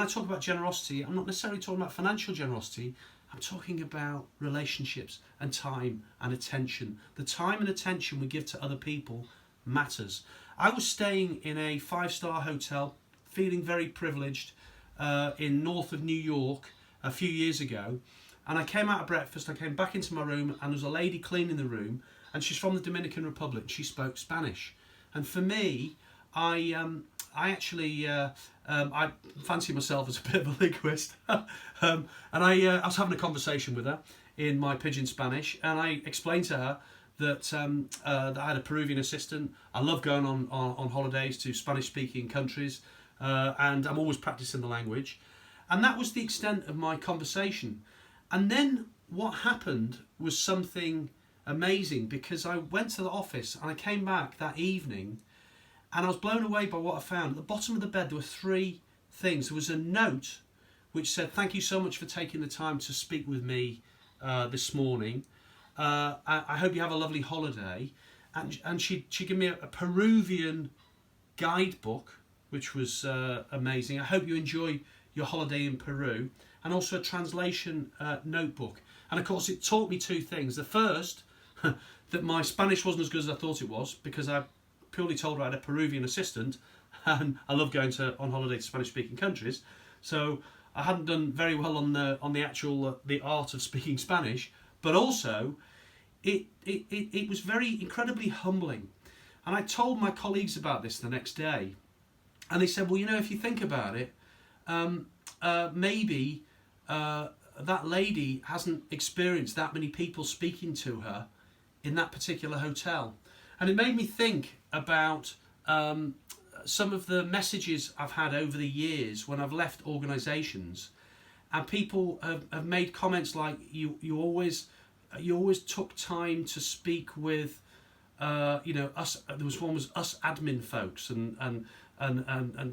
I talk about generosity, I'm not necessarily talking about financial generosity. I'm talking about relationships and time and attention. The time and attention we give to other people matters. I was staying in a 5-star hotel, feeling very privileged, in north of New York a few years ago, and I came out of breakfast, I came back into my room, and there was a lady cleaning the room, and she's from the Dominican Republic. She spoke Spanish, and for me, I actually I fancy myself as a bit of a linguist, and I was having a conversation with her in my pidgin Spanish, and I explained to her that I had a Peruvian assistant. I love going on holidays to Spanish-speaking countries, and I'm always practicing the language, and that was the extent of my conversation. And then what happened was something amazing, because I went to the office and I came back that evening, and I was blown away by what I found. At the bottom of the bed there were 3 things. There was a note which said, "Thank you so much for taking the time to speak with me this morning. I hope you have a lovely holiday." And she gave me a Peruvian guidebook, which was amazing. "I hope you enjoy your holiday in Peru." And also a translation notebook. And of course it taught me 2 things. The first, that my Spanish wasn't as good as I thought it was, because I purely told her I had a Peruvian assistant, and I love going on holiday to Spanish-speaking countries. So I hadn't done very well on the actual the art of speaking Spanish, but also it was very incredibly humbling. And I told my colleagues about this the next day, and they said, "Well, you know, if you think about it, maybe that lady hasn't experienced that many people speaking to her in that particular hotel." And it made me think about some of the messages I've had over the years when I've left organisations, and people have made comments like, you always took time to speak with us. There was one was us admin folks, and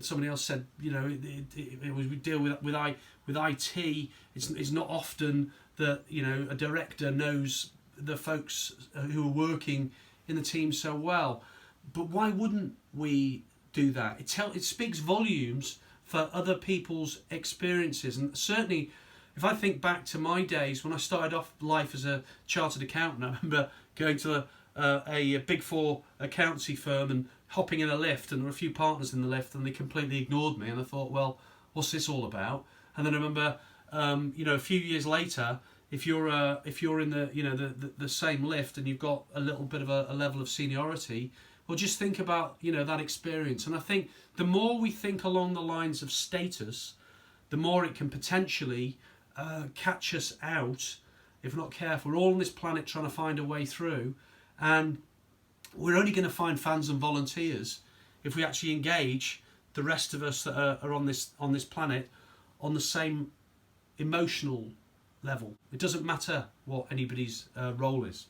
somebody else said, it was, we deal with IT. It's not often that a director knows the folks who are working in the team so well. But why wouldn't we do that? It speaks volumes for other people's experiences. And certainly, if I think back to my days when I started off life as a chartered accountant, I remember going to a Big 4 accountancy firm and hopping in a lift, and there were a few partners in the lift, and they completely ignored me, and I thought, well, what's this all about? And then I remember, a few years later, if you're in the same lift and you've got a little bit of a level of seniority, well, just think about that experience. And I think the more we think along the lines of status, the more it can potentially catch us out if we're not careful. We're all on this planet trying to find a way through, and we're only going to find fans and volunteers if we actually engage the rest of us that are on this planet on the same emotional level. It doesn't matter what anybody's role is.